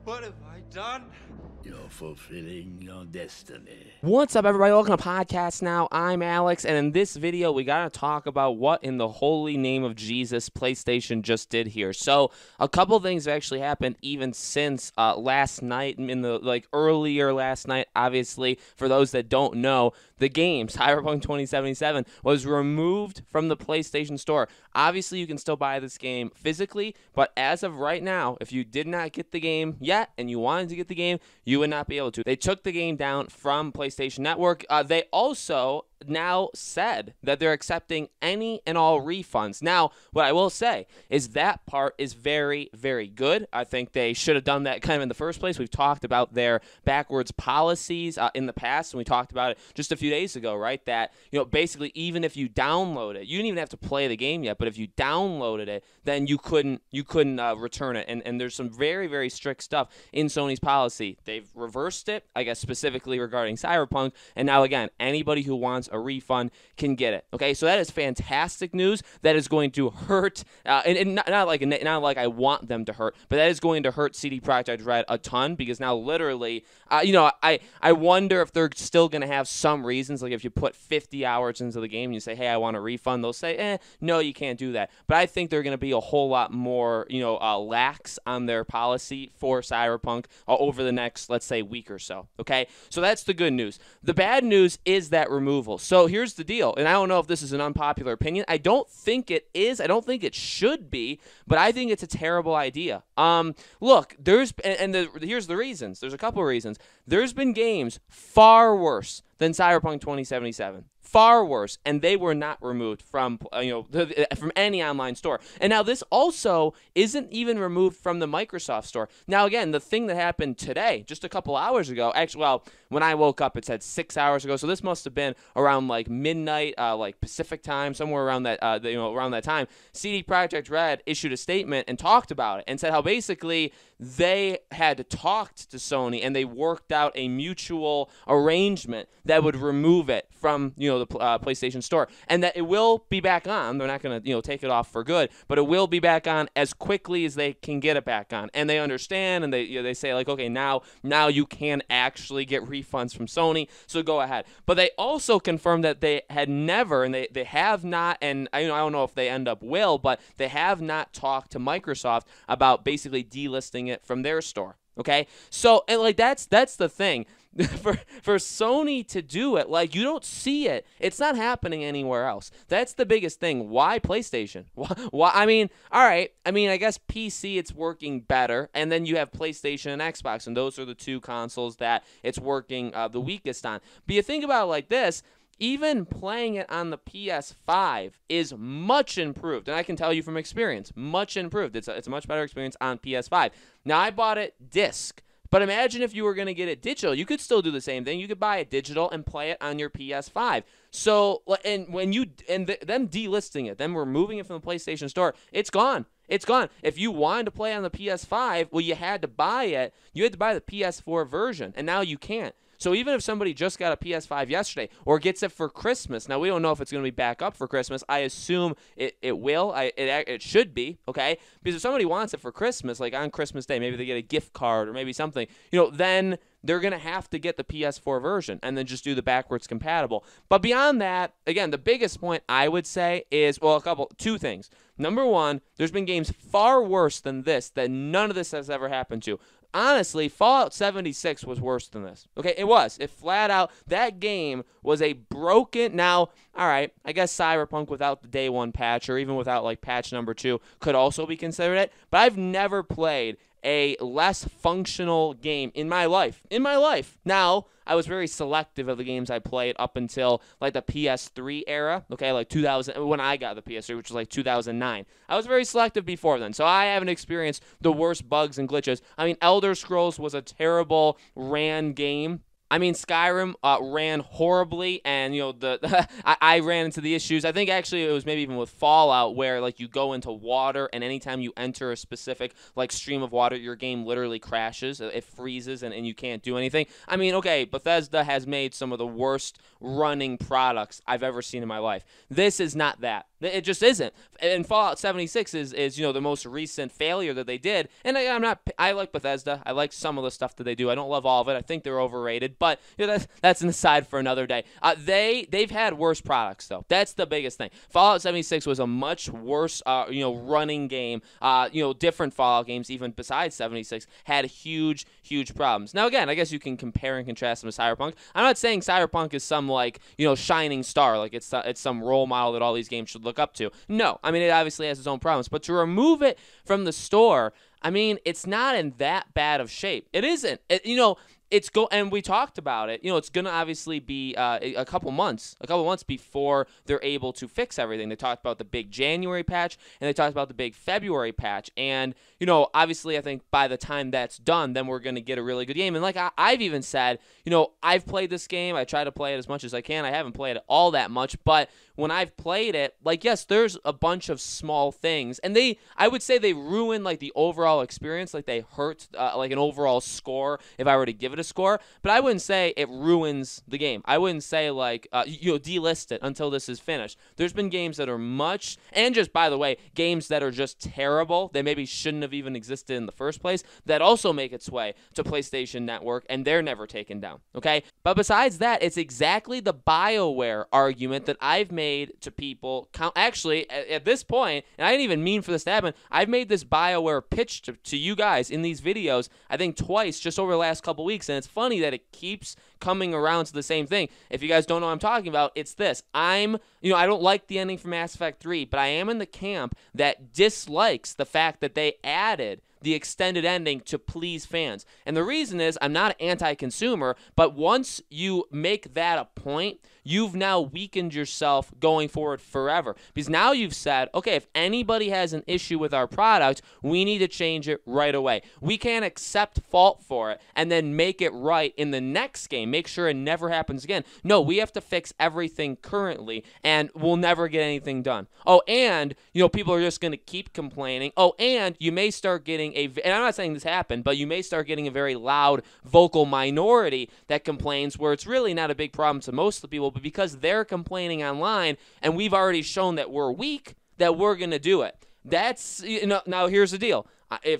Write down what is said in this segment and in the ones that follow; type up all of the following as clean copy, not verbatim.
What have I done? You're fulfilling your destiny. What's up, everybody? Welcome to Podcast Now. I'm Alex, and in this video, we got to talk about what in the holy name of Jesus PlayStation just did here. So, a couple things have actually happened even since last night, earlier last night. Obviously, for those that don't know, the game Cyberpunk 2077 was removed from the PlayStation Store. Obviously, you can still buy this game physically, but as of right now, if you did not get the game yet and you wanted to get the game, you would not be able to. They took the game down from PlayStation Network. They also now said that they're accepting any and all refunds. Now, what I will say is that part is very, very good. I think they should have done that kind of in the first place. We've talked about their backwards policies in the past, and we talked about it just a few days ago, right? That, basically even if you download it, you didn't even have to play the game yet, but if you downloaded it, then you couldn't return it. And there's some very, very strict stuff in Sony's policy. They've reversed it, I guess, specifically regarding Cyberpunk, and now again, anybody who wants a refund can get it. Okay, so that is fantastic news. That is going to hurt, and not like I want them to hurt, but that is going to hurt CD Projekt Red a ton, because now literally, I wonder if they're still going to have some reasons, like if you put 50 hours into the game and you say, hey, I want a refund, they'll say, no, you can't do that. But I think they're going to be a whole lot more, lax on their policy for Cyberpunk over the next, let's say, week or so. Okay, so that's the good news. The bad news is that removal. So here's the deal, and I don't know if this is an unpopular opinion. I don't think it is. I don't think it should be, but I think it's a terrible idea. Look, here's the reasons. There's a couple of reasons. There's been games far worse than Cyberpunk 2077. Far worse, and they were not removed from from any online store. And now this also isn't even removed from the Microsoft store. Now again, the thing that happened today, just a couple hours ago, actually, well, when I woke up, it said 6 hours ago, so this must have been around like midnight, like Pacific time, somewhere around that, around that time. CD Projekt Red issued a statement and talked about it and said how basically they had talked to Sony and they worked out a mutual arrangement that would remove it from the PlayStation Store, and that it will be back on. They're not going to take it off for good, but it will be back on as quickly as they can get it back on. And they understand, and they say like, okay, now you can actually get refunds from Sony, so go ahead. But they also confirmed that they had never, and they have not, and I don't know if they end up will, but they have not talked to Microsoft about basically delisting it from their store. Okay, so and like that's the thing. for Sony to do it, like, you don't see it. It's not happening anywhere else. That's the biggest thing. Why PlayStation? Why? I mean, all right. I mean, I guess PC it's working better, and then you have PlayStation and Xbox, and those are the two consoles that it's working the weakest on. But you think about it like this. Even playing it on the PS5 is much improved, and I can tell you from experience, much improved. It's a much better experience on PS5. Now, I bought it disc, but imagine if you were going to get it digital. You could still do the same thing. You could buy it digital and play it on your PS5. So, and them delisting it, them removing it from the PlayStation Store, it's gone. It's gone. If you wanted to play on the PS5, well, you had to buy it. You had to buy the PS4 version, and now you can't. So even if somebody just got a PS5 yesterday or gets it for Christmas, now we don't know if it's going to be back up for Christmas. I assume it will. It should be, okay? Because if somebody wants it for Christmas, like on Christmas Day, maybe they get a gift card or maybe something, then they're going to have to get the PS4 version and then just do the backwards compatible. But beyond that, again, the biggest point I would say is, well, two things. Number one, there's been games far worse than this that none of this has ever happened to. Honestly, Fallout 76 was worse than this. Okay, it was. It flat out, that game was a broken, now, all right, I guess Cyberpunk without the day one patch or even without like patch number 2 could also be considered it, but I've never played a less functional game in my life. Now, I was very selective of the games I played up until like the PS3 era, okay, like 2000, when I got the PS3, which was like 2009. I was very selective before then, so I haven't experienced the worst bugs and glitches. I mean, Elder Scrolls was a terrible ran game. I mean, Skyrim ran horribly, and I ran into the issues. I think actually it was maybe even with Fallout, where like you go into water, and anytime you enter a specific like stream of water, your game literally crashes. It freezes, and you can't do anything. I mean, okay, Bethesda has made some of the worst running products I've ever seen in my life. This is not that. It just isn't. And Fallout 76 is the most recent failure that they did. And I like Bethesda. I like some of the stuff that they do. I don't love all of it. I think they're overrated. But that's an aside for another day. They've had worse products though. That's the biggest thing. Fallout 76 was a much worse running game. Different Fallout games even besides 76 had huge problems. Now again, I guess you can compare and contrast them to Cyberpunk. I'm not saying Cyberpunk is some shining star, like it's some role model that all these games should look up to. No, I mean, it obviously has its own problems, but to remove it from the store, I mean, it's not in that bad of shape. It isn't. And we talked about it. It's going to obviously be a couple months before they're able to fix everything. They talked about the big January patch, and they talked about the big February patch. And, obviously I think by the time that's done, then we're going to get a really good game. And like I've even said, I've played this game. I try to play it as much as I can. I haven't played it all that much, but when I've played it, yes, there's a bunch of small things. And I would say they ruin like the overall experience. Like they hurt like an overall score if I were to give it a score, but I wouldn't say it ruins the game. I wouldn't say delist it until this is finished. There's been games that are and just by the way, games that are just terrible, they maybe shouldn't have even existed in the first place, that also make its way to PlayStation Network, and they're never taken down, okay? But besides that, it's exactly the BioWare argument that I've made to people. Actually, at this point, and I didn't even mean for this to happen, I've made this BioWare pitch to you guys in these videos, I think twice just over the last couple weeks, and it's funny that it keeps coming around to the same thing. If you guys don't know what I'm talking about, it's this. I don't like the ending for Mass Effect 3, but I am in the camp that dislikes the fact that they added the extended ending to please fans. And the reason is I'm not anti-consumer, but once you make that a point, you've now weakened yourself going forward forever. Because now you've said, okay, if anybody has an issue with our product, we need to change it right away. We can't accept fault for it and then make it right in the next game. Make sure it never happens again. No, we have to fix everything currently, and we'll never get anything done. Oh, and, people are just going to keep complaining. Oh, and you may start getting and I'm not saying this happened, but you may start getting a very loud vocal minority that complains where it's really not a big problem to most of the people, but because they're complaining online and we've already shown that we're weak, that we're going to do it. That's, now here's the deal.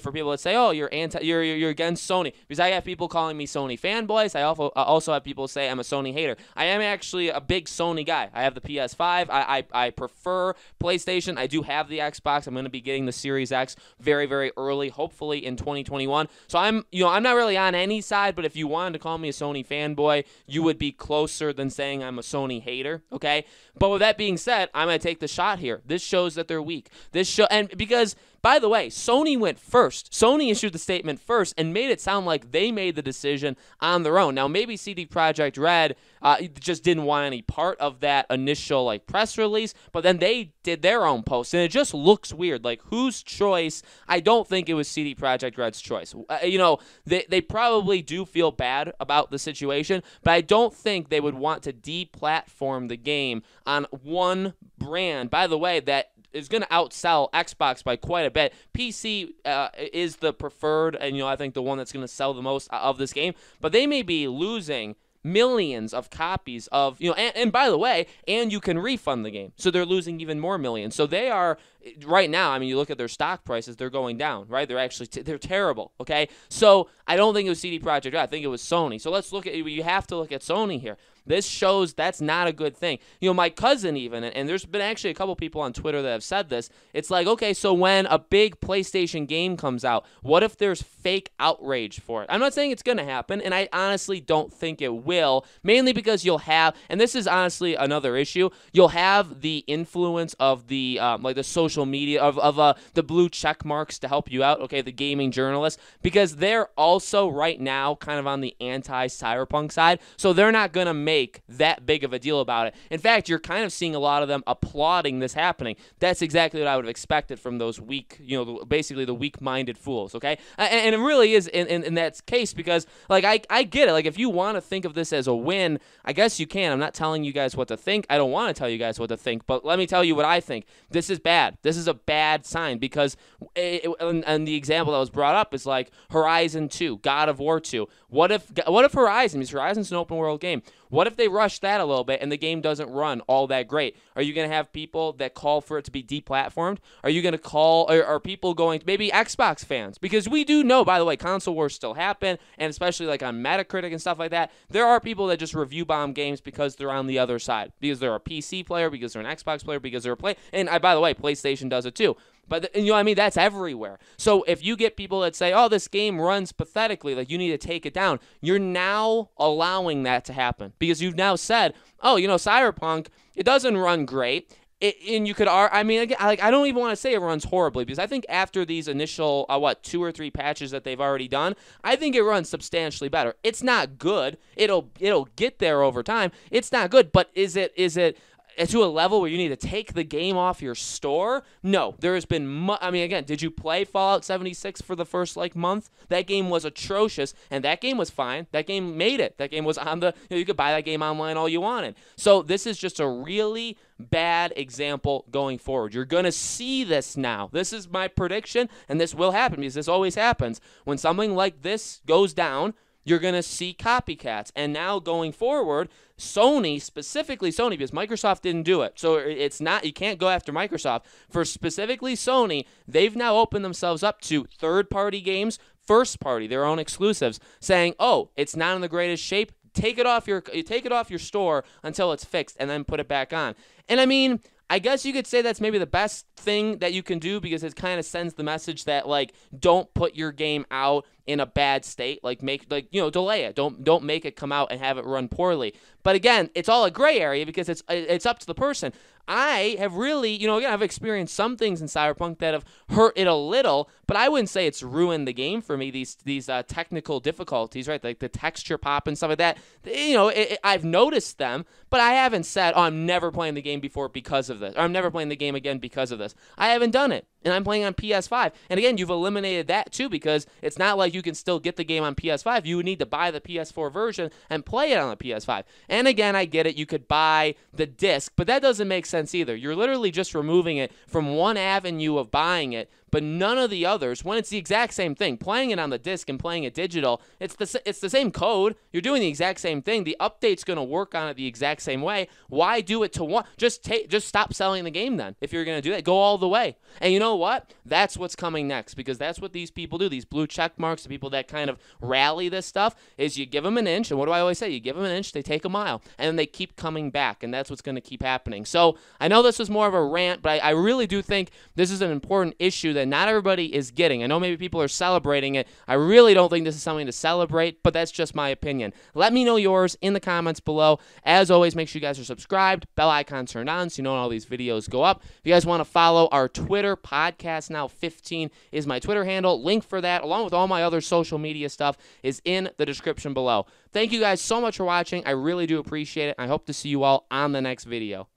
For people that say, oh, you're against Sony, because I have people calling me Sony fanboys. I also have people say I'm a Sony hater. I am actually a big Sony guy. I have the PS5. I prefer PlayStation. I do have the Xbox. I'm going to be getting the Series X very, very early, hopefully in 2021. So I'm not really on any side, but if you wanted to call me a Sony fanboy, you would be closer than saying I'm a Sony hater, okay? But with that being said, I'm going to take the shot here. This shows that they're weak. And because, by the way, Sony went first. Sony issued the statement first and made it sound like they made the decision on their own. Now, maybe CD Projekt Red just didn't want any part of that initial press release, but then they did their own post, and it just looks weird. Like, whose choice? I don't think it was CD Projekt Red's choice. They probably do feel bad about the situation, but I don't think they would want to deplatform the game on one brand, by the way, that is going to outsell Xbox by quite a bit. PC is the preferred, and I think the one that's going to sell the most of this game, but they may be losing millions of copies of, and by the way, and you can refund the game. So they're losing even more millions. So they are, right now, you look at their stock prices, they're going down, right? They're actually, they're terrible, okay? So I don't think it was CD Projekt Red. I think it was Sony. So let's look at, you have to look at Sony here. This shows that's not a good thing. My cousin even, and there's been actually a couple people on Twitter that have said this, it's like, okay, so when a big PlayStation game comes out, what if there's fake outrage for it? I'm not saying it's going to happen, and I honestly don't think it will, mainly because you'll have, and this is honestly another issue, you'll have the influence of the, the social media, of the blue check marks to help you out, okay, the gaming journalists, because they're also right now kind of on the anti-Cyberpunk side, so they're not going to make that big of a deal about it. In fact, you're kind of seeing a lot of them applauding this happening. That's exactly what I would have expected from those weak, basically the weak-minded fools, okay? And it really is in that case, because, I get it. If you want to think of this as a win, I guess you can. I'm not telling you guys what to think. I don't want to tell you guys what to think, but let me tell you what I think. This is bad. This is a bad sign, because, and the example that was brought up is Horizon 2, God of War 2. What if Horizon's an open world game? What if they rush that a little bit and the game doesn't run all that great? Are you going to have people that call for it to be deplatformed? Are you going to call, or are people going to, maybe Xbox fans? Because we do know, by the way, console wars still happen, and especially like on Metacritic and stuff like that, there are people that just review bomb games because they're on the other side, because they're a PC player, because they're an Xbox player, because they're and by the way, PlayStation does it too. But you know what I mean? That's everywhere. So if you get people that say, oh, this game runs pathetically, like you need to take it down, you're now allowing that to happen because you've now said, oh, you know, Cyberpunk, it doesn't run great. And you could, I mean, again, I don't even want to say it runs horribly because I think after these initial, 2 or 3 patches that they've already done, I think it runs substantially better. It's not good. It'll get there over time. It's not good, but is it to a level where you need to take the game off your store? No, there has been, I mean, again, did you play Fallout 76 for the first, month? That game was atrocious, and that game was fine. That game made it. That game was on the, you could buy that game online all you wanted. So this is just a really bad example going forward. You're going to see this now. This is my prediction, and this will happen because this always happens. When something like this goes down, you're going to see copycats. And now going forward, Sony, specifically Sony, because Microsoft didn't do it. So it's not, you can't go after Microsoft. For specifically Sony, they've now opened themselves up to third-party games, first-party, their own exclusives, saying, oh, it's not in the greatest shape. Take it off your store until it's fixed and then put it back on. And I mean, I guess you could say that's maybe the best thing that you can do because it kind of sends the message that don't put your game out in a bad state, delay it. Don't make it come out and have it run poorly. But again, it's all a gray area because it's up to the person. I have really, again, I've experienced some things in Cyberpunk that have hurt it a little, but I wouldn't say it's ruined the game for me, these technical difficulties, right? Like the texture pop and stuff like that. I've noticed them, but I haven't said, oh, I'm never playing the game before because of this, or I'm never playing the game again because of this. I haven't done it, and I'm playing on PS5. And again, you've eliminated that too because it's not like you can still get the game on PS5. You would need to buy the PS4 version and play it on the PS5. And again, I get it. You could buy the disc, but that doesn't make sense either. You're literally just removing it from one avenue of buying it, but none of the others, when it's the exact same thing. Playing it on the disc and playing it digital, it's the same code. You're doing the exact same thing. The update's going to work on it the exact same way. Why do it to one? Just stop selling the game then. If you're going to do that, go all the way. And you know what? That's what's coming next because that's what these people do. These blue check marks, the people that kind of rally this stuff, is you give them an inch, and what do I always say? You give them an inch, they take a mile, and then they keep coming back, and that's what's going to keep happening. So I know this was more of a rant, but I really do think this is an important issue that not everybody is getting. I know maybe people are celebrating it. I really don't think this is something to celebrate, but that's just my opinion. Let me know yours in the comments below. As always, make sure you guys are subscribed, bell icon turned on so you know when all these videos go up. If you guys want to follow our Twitter, Podcast Now 15 is my Twitter handle. Link for that, along with all my other social media stuff, is in the description below. Thank you guys so much for watching. I really do appreciate it. I hope to see you all on the next video.